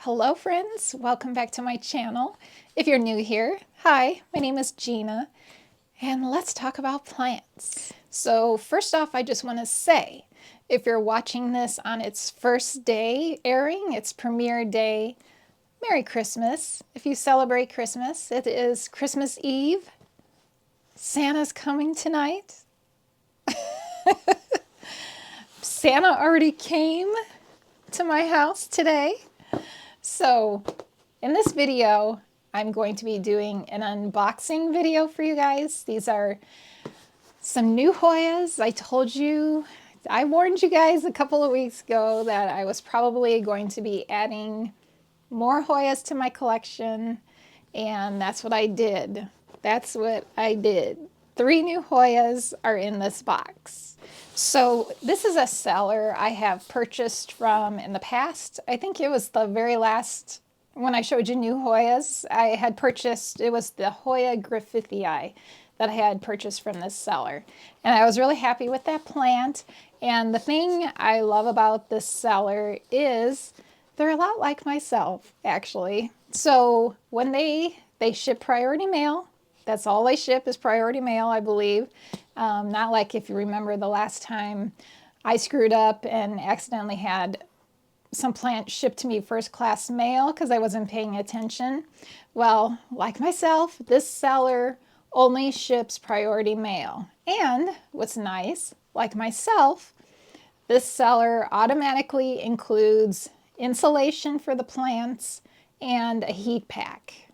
Hello friends, welcome back to my channel. If you're new here, hi, my name is Gina, and let's talk about plants. So first off, I just want to say, if you're watching this on its first day airing, its premiere day, Merry Christmas. If you celebrate Christmas, it is Christmas Eve. Santa's coming tonight. Santa already came to my house today. So in this video, I'm going to be doing an unboxing video for you guys. These are some new Hoyas. I warned you guys a couple of weeks ago that I was probably going to be adding more Hoyas to my collection, and that's what I did. That's what I did. 3 new Hoyas are in this box. So this is a seller I have purchased from in the past. I think it was the very last, when I showed you new Hoyas, I had purchased, it was the Hoya Griffithii that I had purchased from this seller. And I was really happy with that plant. And the thing I love about this seller is they're a lot like myself, actually. So when they ship priority mail, that's all they ship is priority mail, I believe. Not like if you remember the last time I screwed up and accidentally had some plant shipped to me first class mail because I wasn't paying attention. Well, like myself, this seller only ships priority mail. And what's nice, like myself, this seller automatically includes insulation for the plants and a heat pack.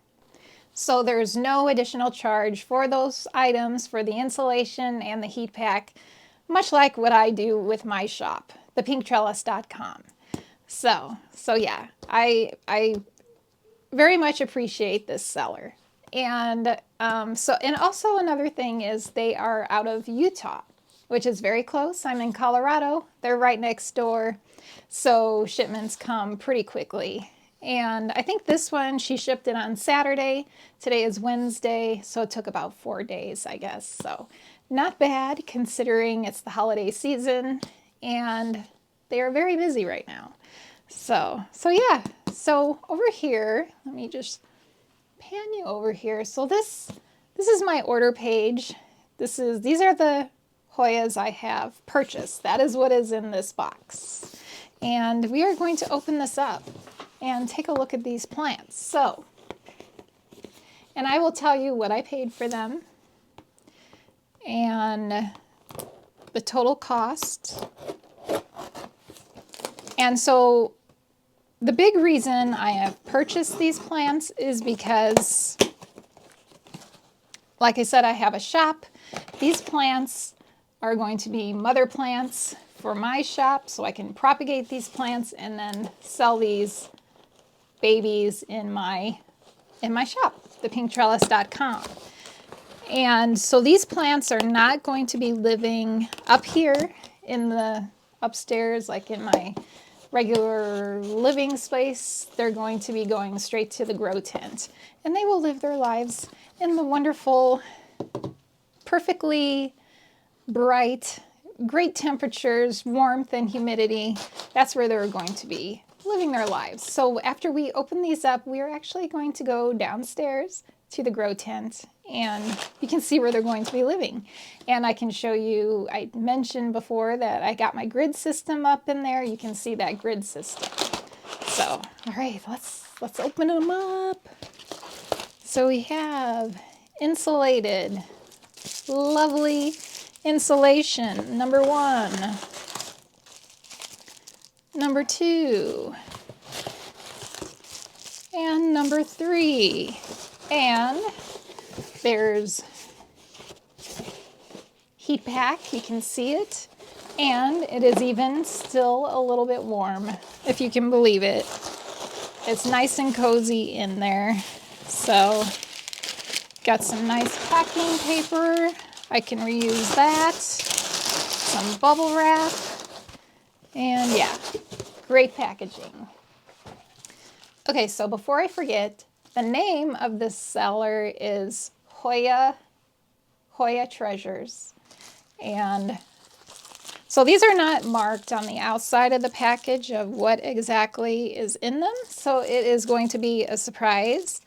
So there's no additional charge for those items, for the insulation and the heat pack, much like what I do with my shop, thepinktrellis.com. So yeah, I very much appreciate this seller. And also another thing is they are out of Utah, which is very close. I'm in Colorado. They're right next door. So shipments come pretty quickly. And I think this one, she shipped it on Saturday. Today is Wednesday, so it took about 4 days, I guess. So not bad considering it's the holiday season and they are very busy right now. So yeah, so over here, let me just pan you over here. So this is my order page. These are the Hoyas I have purchased. That is what is in this box. And we are going to open this up and take a look at these plants. So, and I will tell you what I paid for them and the total cost. And so the big reason I have purchased these plants is because, like I said, I have a shop. These plants are going to be mother plants for my shop, so I can propagate these plants and then sell these babies in my shop, thepinktrellis.com. And so these plants are not going to be living up here in the upstairs, like in my regular living space. They're going to be going straight to the grow tent, and they will live their lives in the wonderful, perfectly bright, great temperatures, warmth and humidity. That's where they're going to be living their lives. So after we open these up, we are actually going to go downstairs to the grow tent and you can see where they're going to be living. And I can show you, I mentioned before that I got my grid system up in there. You can see that grid system. So, all right, let's open them up. So we have insulated, lovely insulation, number 1. Number 2, and number 3, and there's heat pack, you can see it, and it is even still a little bit warm, if you can believe it. It's nice and cozy in there. So got some nice packing paper, I can reuse that, some bubble wrap, and yeah, great packaging. Okay, so before I forget, the name of this seller is Hoya Treasures. And So these are not marked on the outside of the package of what exactly is in them. So it is going to be a surprise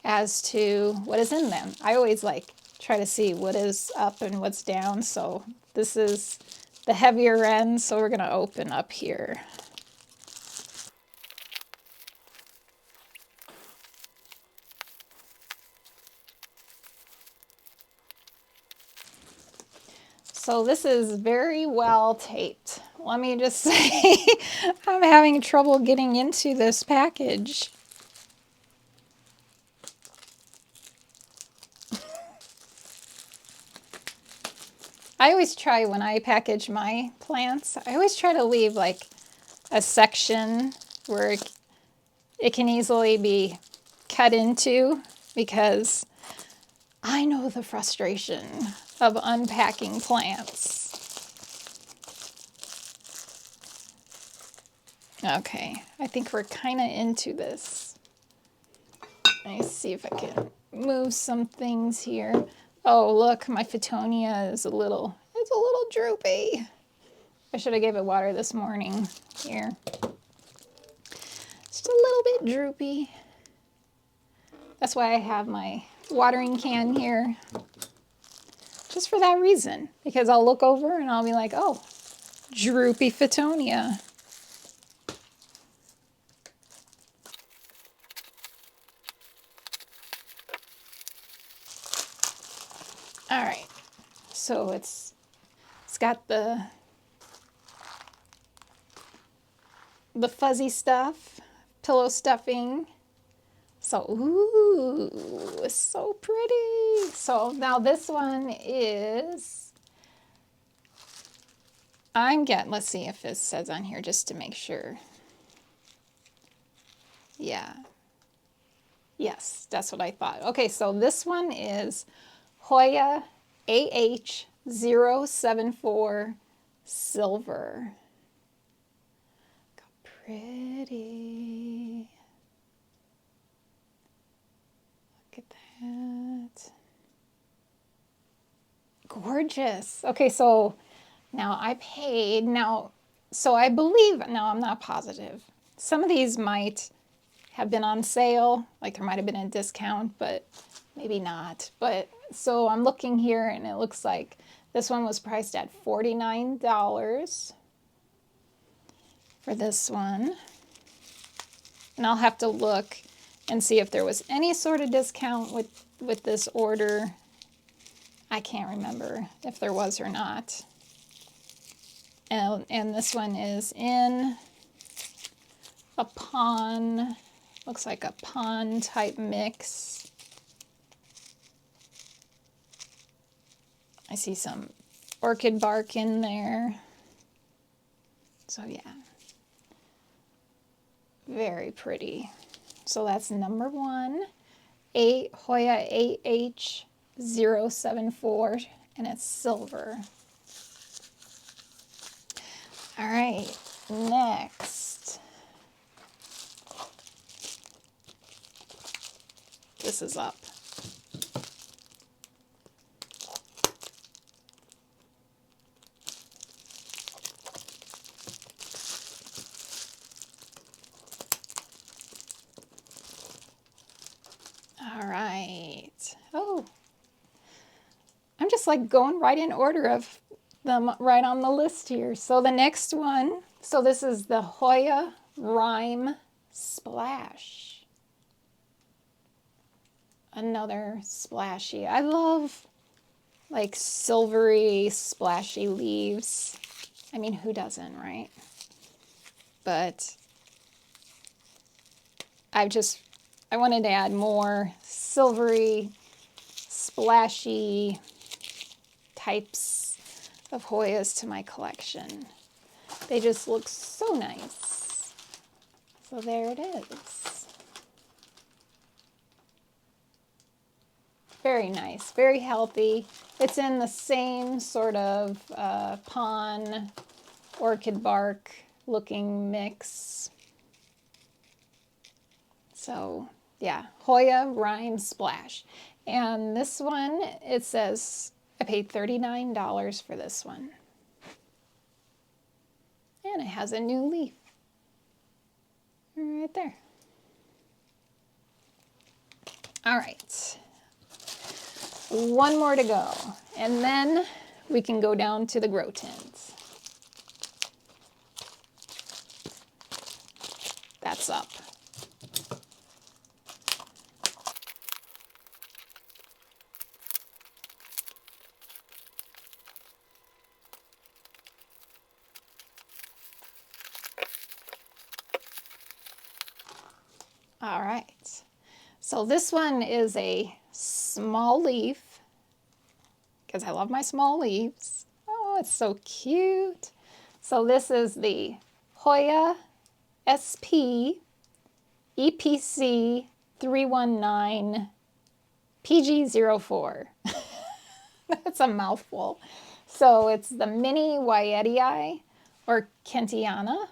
as to what is in them. I always like try to see what is up and what's down. So this is the heavier end. So we're going to open up here. So this is very well taped. Let me just say, I'm having trouble getting into this package. I always try when I package my plants, I always try to leave like a section where it can easily be cut into, because I know the frustration of unpacking plants. Okay, I think we're kind of into this. Let me see if I can move some things here. Oh, look, my Phytonia is it's a little droopy. I should have gave it water this morning. Here. Just a little bit droopy. That's why I have my watering can here. Just for that reason. Because I'll look over and I'll be like, oh, droopy Phytonia. All right. So it's got the fuzzy stuff, pillow stuffing. So, ooh, it's so pretty. So now this one is, let's see if it says on here just to make sure. Yeah. Yes, that's what I thought. Okay, so this one is Hoya AH074 Silver. Look how pretty. Look at that. Gorgeous. Okay, so now I paid. So I believe, now I'm not positive. Some of these might have been on sale, like there might have been a discount, but maybe not. But so I'm looking here and it looks like this one was priced at $49 for this one. And I'll have to look and see if there was any sort of discount with this order. I can't remember if there was or not. And this one is in a pond, looks like a pond type mix. I see some orchid bark in there. So yeah, very pretty. So that's number one, Hoya AH074, and it's silver. All right, next. This is up. All right. Oh, I'm just like going right in order of them right on the list here. So the next one, so this is the Hoya Rime Splash. Another splashy. I love like silvery splashy leaves. I mean, who doesn't, right? But I wanted to add more silvery, splashy types of Hoyas to my collection. They just look so nice. So there it is. Very nice, very healthy. It's in the same sort of pond, orchid bark looking mix. So yeah, Hoya Rime Splash. And this one, it says I paid $39 for this one. And it has a new leaf right there. All right, one more to go, and then we can go down to the grow tins. That's up. All right, so this one is a small leaf, because I love my small leaves. Oh, it's so cute. So this is the Hoya SP EPC 319 PG04. That's a mouthful. So it's the mini Varieties or Kentiana.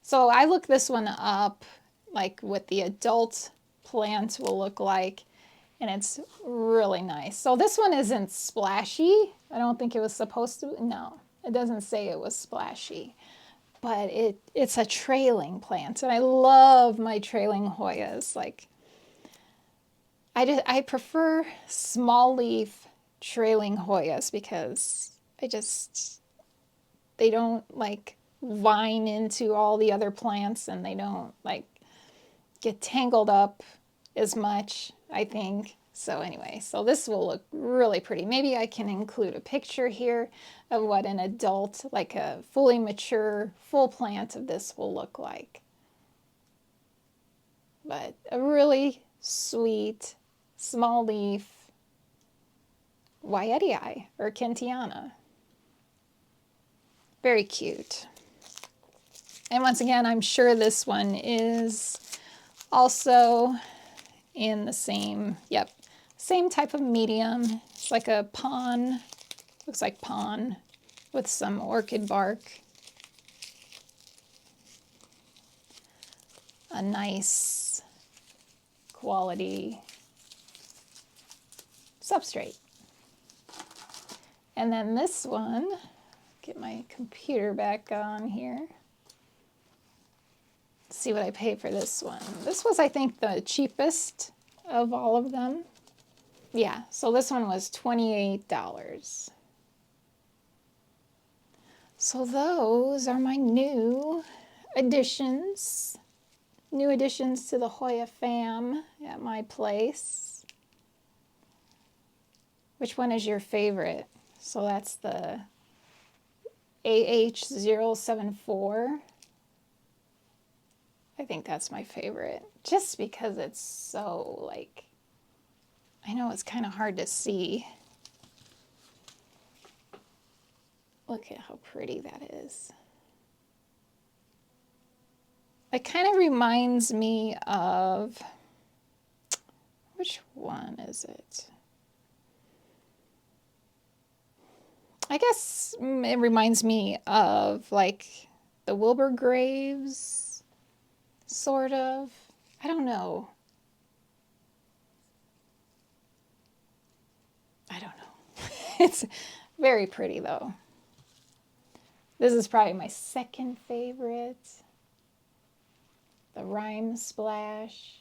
So I looked this one up, like what the adult plant will look like, and it's really nice. So this one isn't splashy. I don't think it was supposed to. No, it doesn't say it was splashy, but it's a trailing plant, and I love my trailing Hoyas. Like, I prefer small leaf trailing Hoyas because they don't like vine into all the other plants, and they don't like get tangled up as much, I think. So anyway, so this will look really pretty. Maybe I can include a picture here of what an adult, like a fully mature, full plant of this will look like. But a really sweet, small leaf Varieties or Kentiana. Very cute. And once again, I'm sure this one is also in the same, yep, same type of medium. It's like a pon, looks like pon with some orchid bark. A nice quality substrate. And then this one, get my computer back on here. See what I paid for this one. This was, I think, the cheapest of all of them. Yeah, so this one was $28. So those are my new additions. New additions to the Hoya fam at my place. Which one is your favorite? So that's the AH074. I think that's my favorite, just because it's so, like, I know it's kind of hard to see. Look at how pretty that is. It kind of reminds me of, which one is it? I guess it reminds me of like the Wilbur Graves, sort of. I don't know. I don't know. It's very pretty though. This is probably my second favorite. The Rime Splash.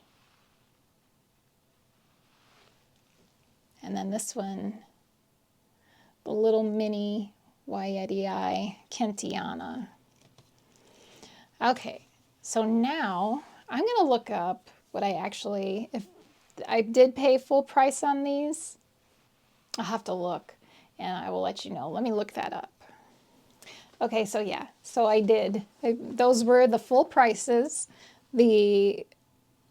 And then this one, the little mini Varieties Kentiana. Okay, so now I'm going to look up what I actually, if I did pay full price on these, I'll have to look and I will let you know. Let me look that up. Okay, so yeah, so I did. Those were the full prices. The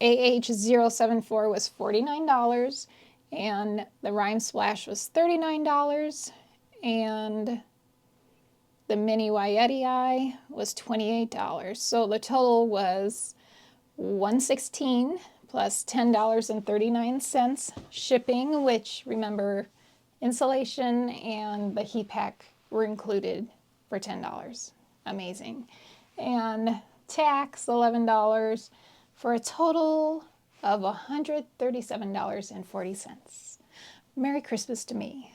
AH074 was $49 and the Rime Splash was $39 and the mini Varieties was $28. So the total was $116 plus $10.39 shipping, which, remember, insulation and the heat pack were included for $10. Amazing. And tax, $11, for a total of $137.40. Merry Christmas to me.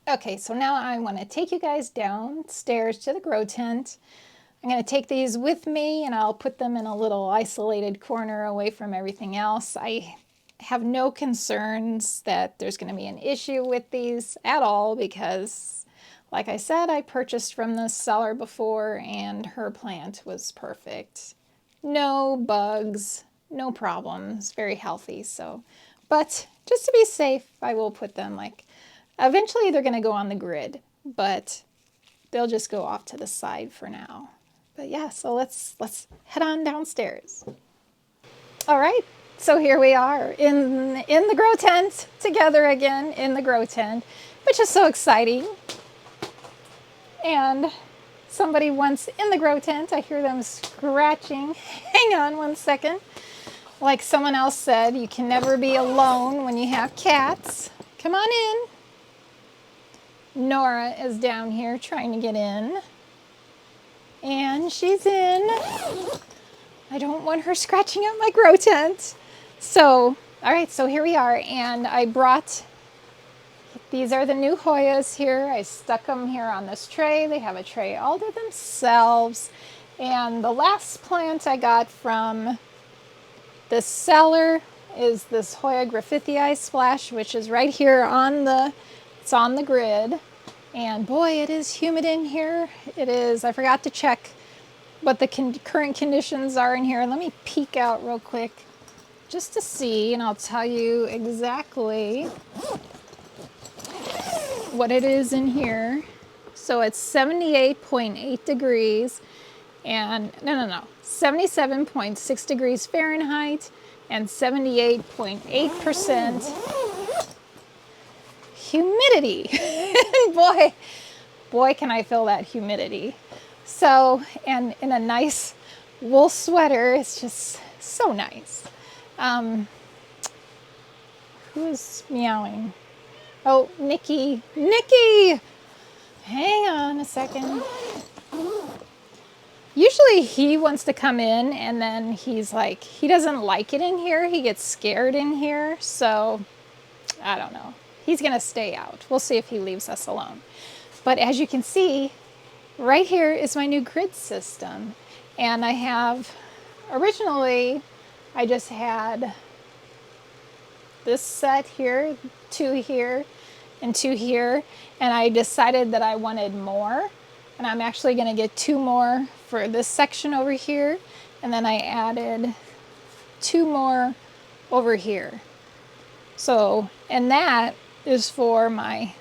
Okay, so now I want to take you guys downstairs to the grow tent. I'm going to take these with me and I'll put them in a little isolated corner away from everything else. I have no concerns that there's going to be an issue with these at all because, like I said, I purchased from the seller before and her plant was perfect. No bugs, no problems, very healthy. So, but just to be safe, I will put them like, eventually they're going to go on the grid, but they'll just go off to the side for now. But yeah, so let's head on downstairs. All right, so here we are in the grow tent together again in the grow tent, which is so exciting. And somebody once in the grow tent, I hear them scratching. Hang on one second. Like someone else said, you can never be alone when you have cats. Come on in. Nora is down here trying to get in. And she's in. I don't want her scratching up my grow tent. So, all right, so here we are. And I brought, these are the new Hoyas here. I stuck them here on this tray. They have a tray all to themselves. And the last plant I got from the seller is this Hoya Griffithii Splash, which is right here on the, it's on the grid. And boy, it is humid in here. It is, I forgot to check what the current conditions are in here. Let me peek out real quick just to see, and I'll tell you exactly what it is in here. So it's 78.8 degrees and, no, 77.6 degrees Fahrenheit and 78.8% humidity. boy, can I feel that humidity. So, and in a nice wool sweater, it's just so nice. Who's meowing? Oh, Nikki. Nikki! Hang on a second. Usually he wants to come in and then he's like, he doesn't like it in here. He gets scared in here. So, I don't know. He's going to stay out. We'll see if he leaves us alone. But as you can see, right here is my new grid system. And I have, originally, I just had this set here, 2 here, and 2 here. And I decided that I wanted more. And I'm actually going to get 2 more for this section over here. And then I added 2 more over here. So, and that is for my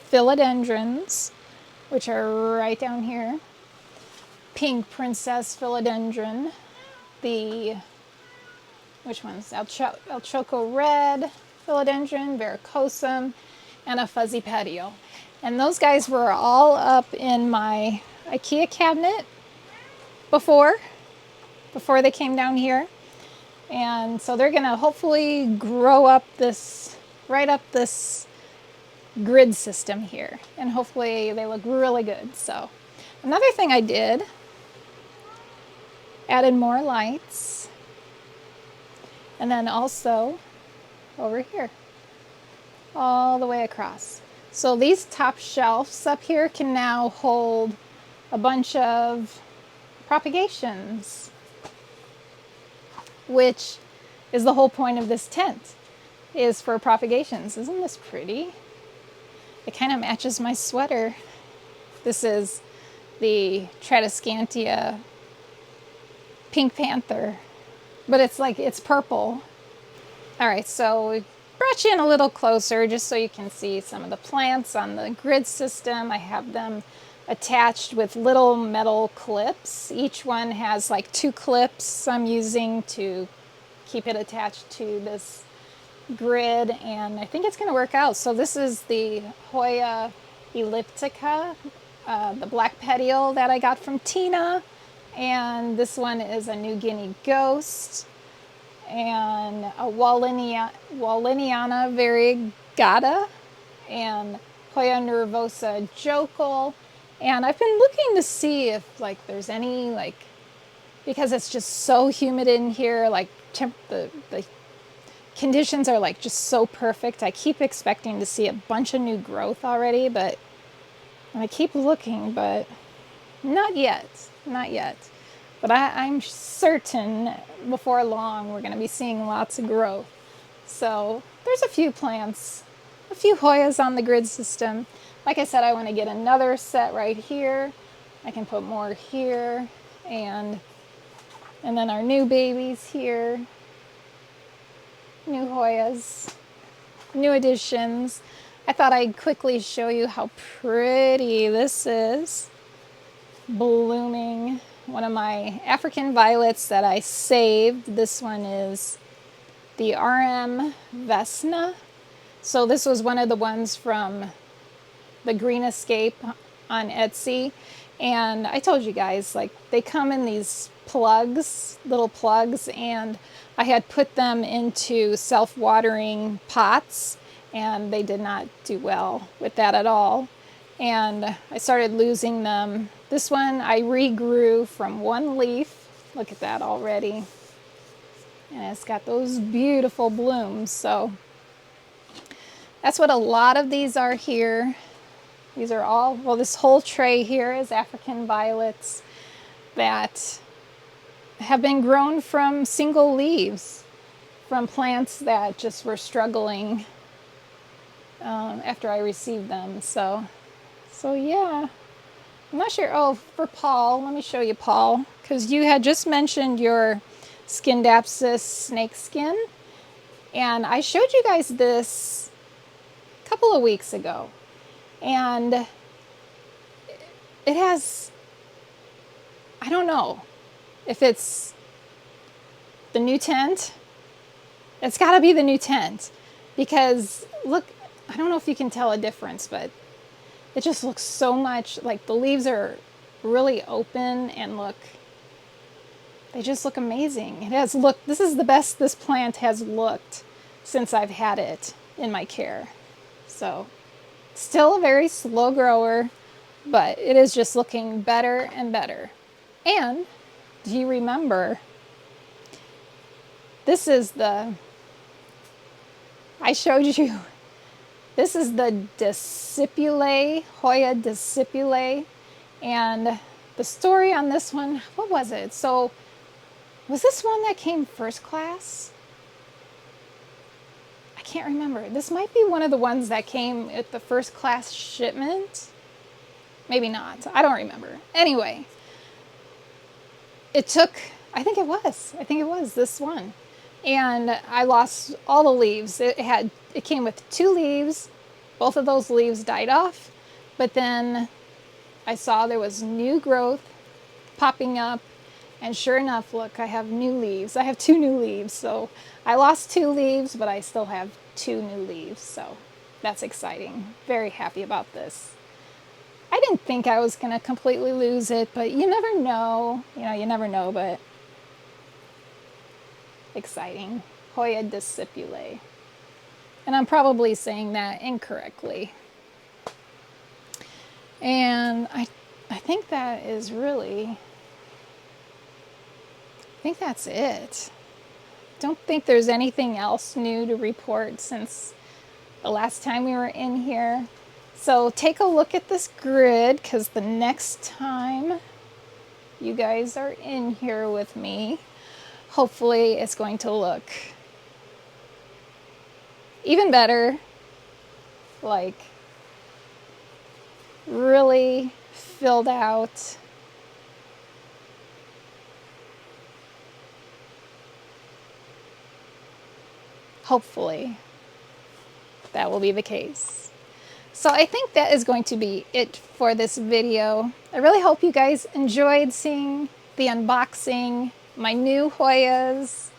philodendrons, which are right down here. Pink Princess Philodendron, the, which ones? El Choco Red Philodendron, Varicosum, and a Fuzzy Petio. And those guys were all up in my IKEA cabinet before they came down here. And so they're gonna hopefully grow up this, right up this grid system here. And hopefully they look really good. So another thing I did, added more lights. And then also over here, all the way across. So these top shelves up here can now hold a bunch of propagations, which is the whole point of this tent, is for propagations. Isn't this pretty? It kind of matches my sweater. This is the Tradescantia Pink Panther, but it's like, it's purple. All right, so we brought you in a little closer just so you can see some of the plants on the grid system. I have them attached with little metal clips. Each one has like 2 clips I'm using to keep it attached to this grid, and I think it's going to work out. So this is the Hoya elliptica, the black petiole that I got from Tina, and this one is a New Guinea ghost, and a Walliniana variegata, and Hoya nervosa jokel. And I've been looking to see if like there's any, like, because it's just so humid in here, like the conditions are like just so perfect. I keep expecting to see a bunch of new growth already, but I keep looking, but not yet, not yet. But I'm certain before long we're going to be seeing lots of growth. So there's a few plants, a few Hoyas on the grid system. Like I said, I want to get another set right here. I can put more here, and then our new babies here, new Hoyas, new additions. I thought I'd quickly show you how pretty this is, blooming. One of my African violets that I saved. This one is the RM Vesna. So this was one of the ones from the Green Escape on Etsy. And I told you guys, like, they come in these plugs, little plugs, and I had put them into self-watering pots, and they did not do well with that at all. And I started losing them. This one I regrew from one leaf. Look at that already. And it's got those beautiful blooms. So that's what a lot of these are here. These are all, well, this whole tray here is African violets that have been grown from single leaves, from plants that just were struggling after I received them. So yeah, I'm not sure. Oh, for Paul, let me show you Paul, because you had just mentioned your Scindapsus snake skin, and I showed you guys this a couple of weeks ago, and it has, I don't know if it's the new tent. It's got to be the new tent, because look, I don't know if you can tell a difference, but it just looks so much like the leaves are really open, and look, they just look amazing. It has looked, this is the best this plant has looked since I've had it in my care. So still a very slow grower, but it is just looking better and better. And do you remember, this is the, I showed you, this is the discipulae, Hoya discipulae, and the story on this one, what was it? So, was this one that came first class? I can't remember. This might be one of the ones that came at the first class shipment. Maybe not. I don't remember. Anyway, it took, I think it was this one. And I lost all the leaves. It came with 2 leaves. Both of those leaves died off. But then I saw there was new growth popping up. And sure enough, look, I have new leaves. I have 2 new leaves. So I lost 2 leaves, but I still have 2 new leaves. So that's exciting. Very happy about this. I didn't think I was going to completely lose it, but you never know. You know, you never know, but exciting. Hoya discipulae. And I'm probably saying that incorrectly. And I think that is really, I think that's it. Don't think there's anything else new to report since the last time we were in here. So take a look at this grid, because the next time you guys are in here with me, hopefully it's going to look even better, like really filled out. Hopefully that will be the case. So I think that is going to be it for this video. I really hope you guys enjoyed seeing the unboxing, my new Hoyas.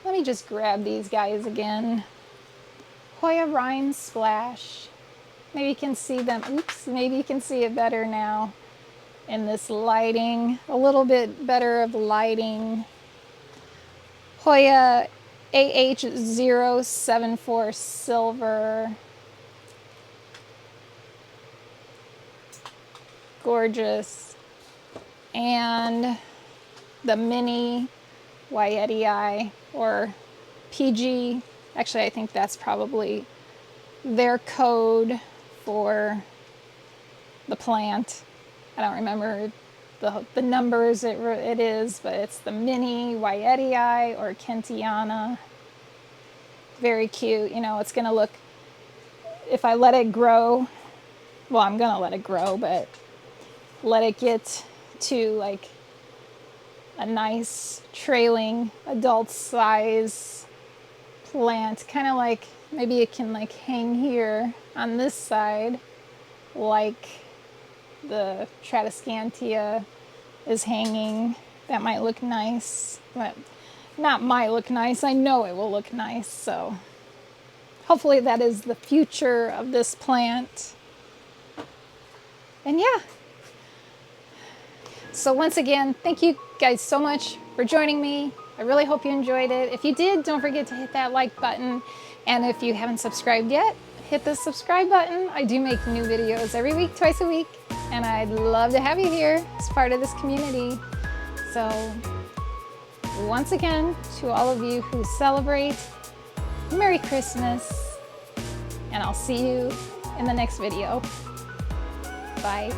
Let me just grab these guys again. Hoya Rime Splash. Maybe you can see them. Oops, maybe you can see it better now in this lighting. A little bit better of lighting. Hoya AH074 Silver. Gorgeous. And the mini Varieties or PG Actually, I think that's probably their code for the plant. I don't remember the numbers it is, but it's the mini Wyetii or Kentiana. Very cute. You know, it's going to look, if I let it grow, well, I'm going to let it grow, but let it get to like a nice trailing adult size plant. Kind of like, maybe it can like hang here on this side like the Tradescantia is hanging. That might look nice, but not might look nice. I know it will look nice. So hopefully that is the future of this plant. And yeah. So once again, thank you guys so much for joining me. I really hope you enjoyed it. If you did, don't forget to hit that like button. And if you haven't subscribed yet, hit the subscribe button. I do make new videos every week, twice a week. And I'd love to have you here as part of this community. So once again, to all of you who celebrate, Merry Christmas. And I'll see you in the next video. Bye.